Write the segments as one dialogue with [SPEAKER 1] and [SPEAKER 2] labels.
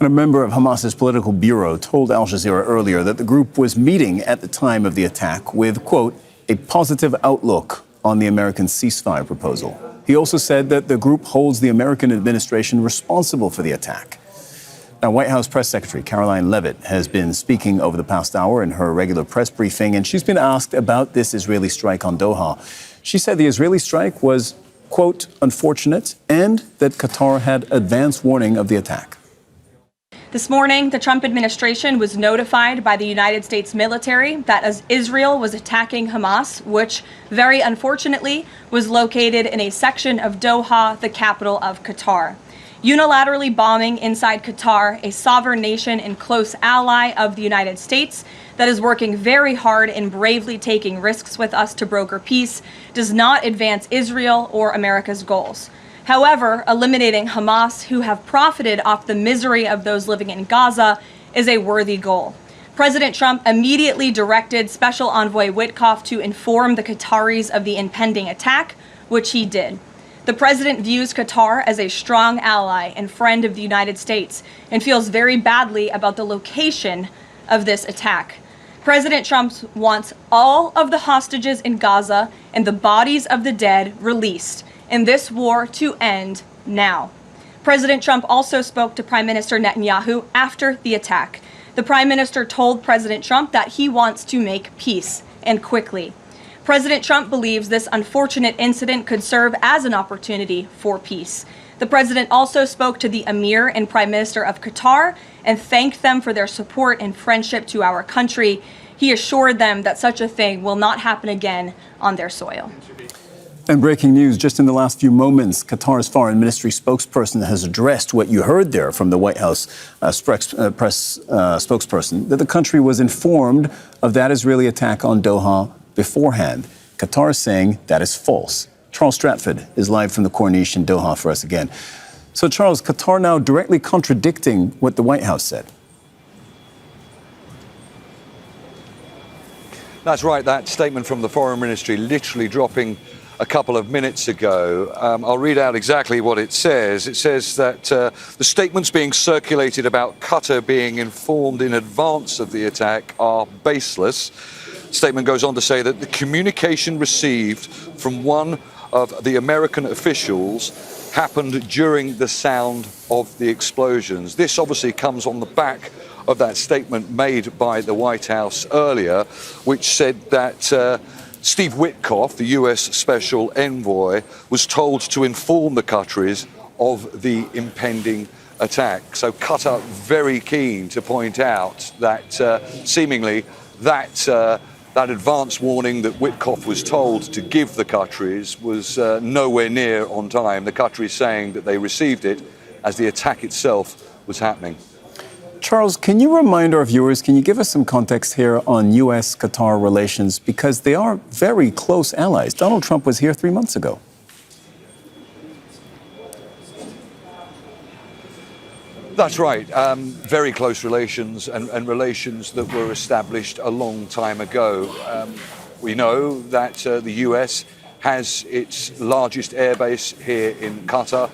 [SPEAKER 1] A member of Hamas's political bureau told Al Jazeera earlier that the group was meeting at the time of the attack with, quote, a positive outlook on the American ceasefire proposal. He also said that the group holds the American administration responsible for the attack. Now, White House Press Secretary Caroline Leavitt has been speaking over the past hour in her regular press briefing, and she's been asked about this Israeli strike on Doha. She said the Israeli strike was, quote, unfortunate, and that Qatar had advance warning of the attack.
[SPEAKER 2] This morning, the Trump administration was notified by the United States military that as Israel was attacking Hamas, which very unfortunately was located in a section of Doha, the capital of Qatar. Unilaterally bombing inside Qatar, a sovereign nation and close ally of the United States that is working very hard and bravely taking risks with us to broker peace, does not advance Israel or America's goals. However, eliminating Hamas, who have profited off the misery of those living in Gaza, is a worthy goal. President Trump immediately directed Special Envoy Witkoff to inform the Qataris of the impending attack, which he did. The president views Qatar as a strong ally and friend of the United States and feels very badly about the location of this attack. President Trump wants all of the hostages in Gaza and the bodies of the dead released, and this war to end now. President Trump also spoke to Prime Minister Netanyahu after the attack. The Prime Minister told President Trump that he wants to make peace, and quickly. President Trump believes this unfortunate incident could serve as an opportunity for peace. The president also spoke to the Emir and Prime Minister of Qatar and thanked them for their support and friendship to our country. He assured them that such a thing will not happen again on their soil.
[SPEAKER 1] And breaking news, just in the last few moments, Qatar's foreign ministry spokesperson has addressed what you heard there from the White House press spokesperson, that the country was informed of that Israeli attack on Doha beforehand. Qatar is saying that is false. Charles Stratford is live from the Corniche in Doha for us again. So, Charles, Qatar now directly contradicting what the White House said.
[SPEAKER 3] That's right, that statement from the Foreign Ministry literally dropping a couple of minutes ago. I'll read out exactly what it says. It says that the statements being circulated about Qatar being informed in advance of the attack are baseless. The statement goes on to say that the communication received from one of the American officials happened during the sound of the explosions. This obviously comes on the back of that statement made by the White House earlier, which said that Steve Witkoff, the US Special Envoy, was told to inform the Qataris of the impending attack. So Qatar very keen to point out that seemingly that advance warning that Witkoff was told to give the Qataris was nowhere near on time. The Qataris saying that they received it as the attack itself was happening.
[SPEAKER 1] Charles, can you remind our viewers, can you give us some context here on U.S.-Qatar relations? Because they are very close allies. Donald Trump was here 3 months ago.
[SPEAKER 3] That's right. Very close relations and relations that were established a long time ago. We know that the US has its largest airbase here in Qatar.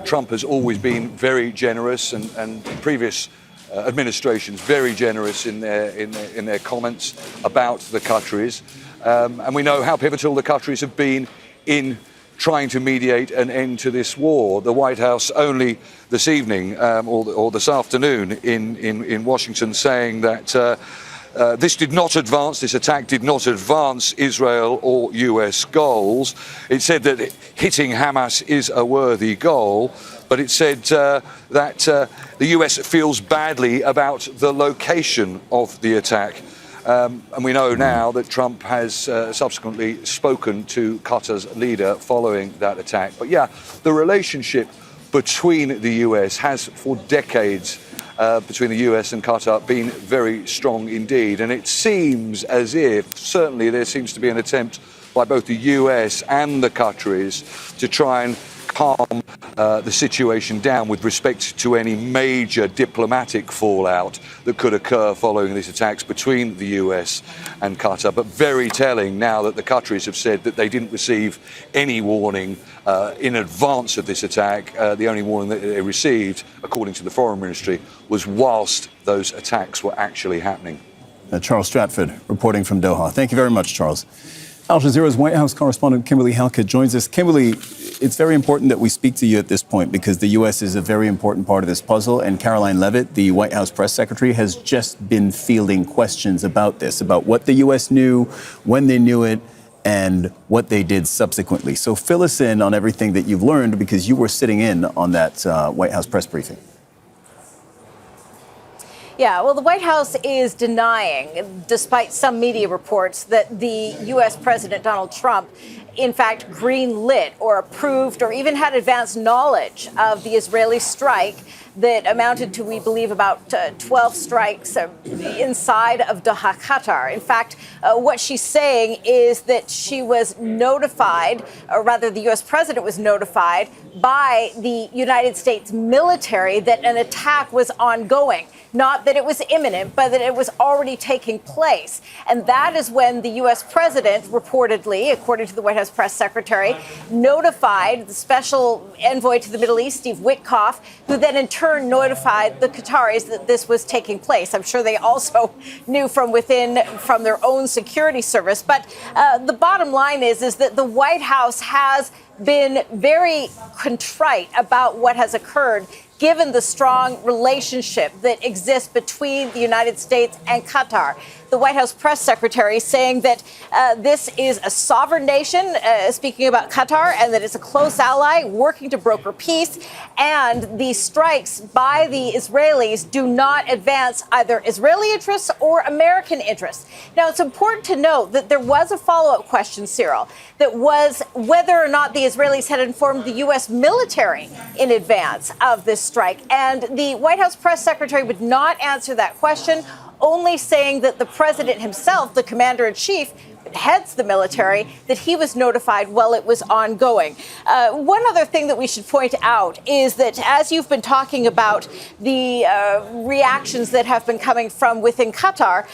[SPEAKER 3] Trump has always been very generous and previous administrations very generous in their comments about the Qataris. And we know how pivotal the Qataris have been in trying to mediate an end to this war. The White House only this evening or this afternoon in Washington saying that this attack did not advance Israel or US goals. It said that hitting Hamas is a worthy goal, but it said that the US feels badly about the location of the attack. And we know now that Trump has subsequently spoken to Qatar's leader following that attack. But yeah, the relationship between the US has for decades between the US and Qatar been very strong indeed. And it seems as if, certainly there seems to be an attempt by both the US and the Qataris to try and calm the situation down with respect to any major diplomatic fallout that could occur following these attacks between the US and Qatar. But very telling now that the Qataris have said that they didn't receive any warning in advance of this attack. The only warning that they received, according to the Foreign Ministry, was whilst those attacks were actually happening.
[SPEAKER 1] Charles Stratford reporting from Doha. Thank you very much, Charles. Al Jazeera's White House correspondent Kimberly Halkett joins us. Kimberly, it's very important that we speak to you at this point because the U.S. is a very important part of this puzzle, and Caroline Leavitt, the White House press secretary, has just been fielding questions about this, about what the U.S. knew, when they knew it, and what they did subsequently. So fill us in on everything that you've learned because you were sitting in on that White House press briefing.
[SPEAKER 4] Yeah, well, the White House is denying, despite some media reports, that the U.S. President Donald Trump, in fact, greenlit or approved or even had advanced knowledge of the Israeli strike that amounted to, we believe, about 12 strikes inside of Doha, Qatar. In fact, what she's saying is that she was notified, or rather the U.S. president was notified by the United States military that an attack was ongoing. Not that it was imminent, but that it was already taking place. And that is when the U.S. president reportedly, according to the White House press secretary, notified the special envoy to the Middle East, Steve Witkoff, who then in turn notified the Qataris that this was taking place. I'm sure they also knew from within, from their own security service. But the bottom line is that the White House has been very contrite about what has occurred, given the strong relationship that exists between the United States and Qatar. The White House press secretary saying that this is a sovereign nation, speaking about Qatar, and that it's a close ally working to broker peace. And the strikes by the Israelis do not advance either Israeli interests or American interests. Now, it's important to note that there was a follow-up question, Cyril, that was whether or not the Israelis had informed the U.S. military in advance of this strike. And the White House press secretary would not answer that question, only saying that the president himself, the commander-in-chief, heads the military, that he was notified while it was ongoing. One other thing that we should point out is that as you've been talking about the reactions that have been coming from within Qatar,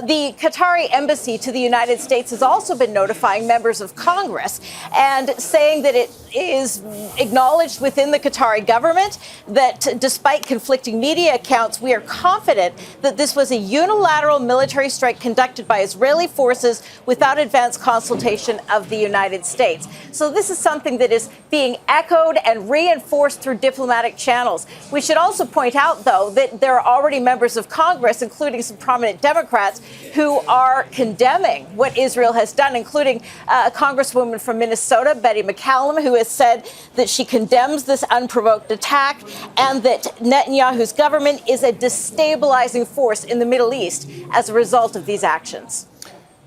[SPEAKER 4] the Qatari embassy to the United States has also been notifying members of Congress and saying that it is acknowledged within the Qatari government that despite conflicting media accounts, we are confident that this was a unilateral military strike conducted by Israeli forces without advance consultation of the United States. So this is something that is being echoed and reinforced through diplomatic channels. We should also point out, though, that there are already members of Congress, including some prominent Democrats, who are condemning what Israel has done, including a congresswoman from Minnesota, Betty McCallum, who has said that she condemns this unprovoked attack and that Netanyahu's government is a destabilizing force in the Middle East as a result of these actions.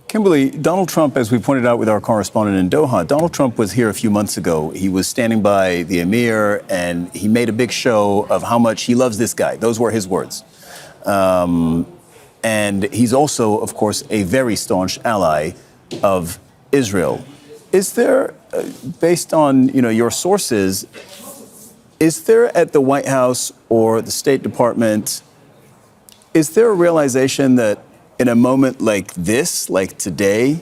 [SPEAKER 1] Kimberly, Donald Trump, as we pointed out with our correspondent in Doha, Donald Trump was here a few months ago. He was standing by the emir and he made a big show of how much he loves this guy. Those were his words. And he's also, of course, a very staunch ally of Israel. Is there, based on your sources, is there at the White House or the State Department, is there a realization that in a moment like this, like today,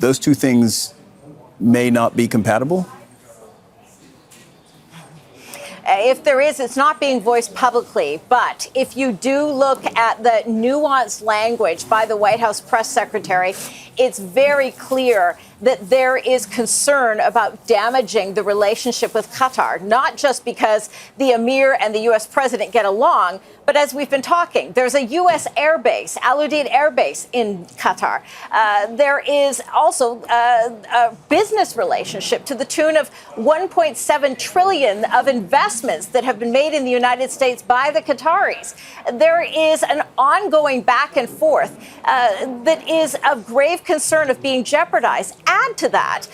[SPEAKER 1] those two things may not be compatible?
[SPEAKER 4] If there is, it's not being voiced publicly. But if you do look at the nuanced language by the White House press secretary, it's very clear that there is concern about damaging the relationship with Qatar, not just because the emir and the U.S. president get along, but as we've been talking, there's a U.S. airbase, Al Udeid Air Base in Qatar. There is also a business relationship to the tune of $1.7 trillion of investments that have been made in the United States by the Qataris. There is an ongoing back and forth that is of grave concern of being jeopardized. Add to that,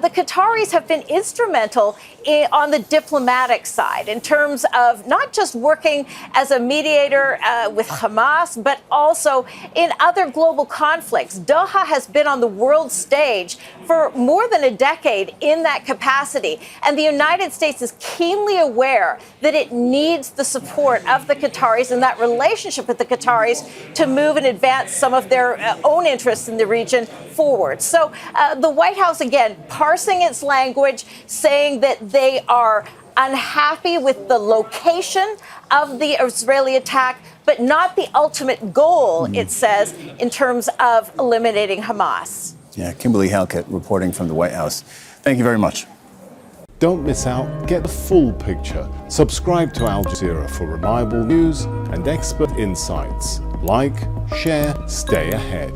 [SPEAKER 4] the Qataris have been instrumental on the diplomatic side, in terms of not just working as a mediator with Hamas, but also in other global conflicts. Doha has been on the world stage for more than a decade in that capacity. And the United States is keenly aware that it needs the support of the Qataris and that relationship with the Qataris to move and advance some of their own interests in the region forward. So the White House, again, parsing its language, saying that they are unhappy with the location of the Israeli attack, but not the ultimate goal, it says, in terms of eliminating Hamas.
[SPEAKER 1] Yeah, Kimberly Halkett reporting from the White House. Thank you very much.
[SPEAKER 5] Don't miss out, get the full picture. Subscribe to Al Jazeera for reliable news and expert insights. Like, share, stay ahead.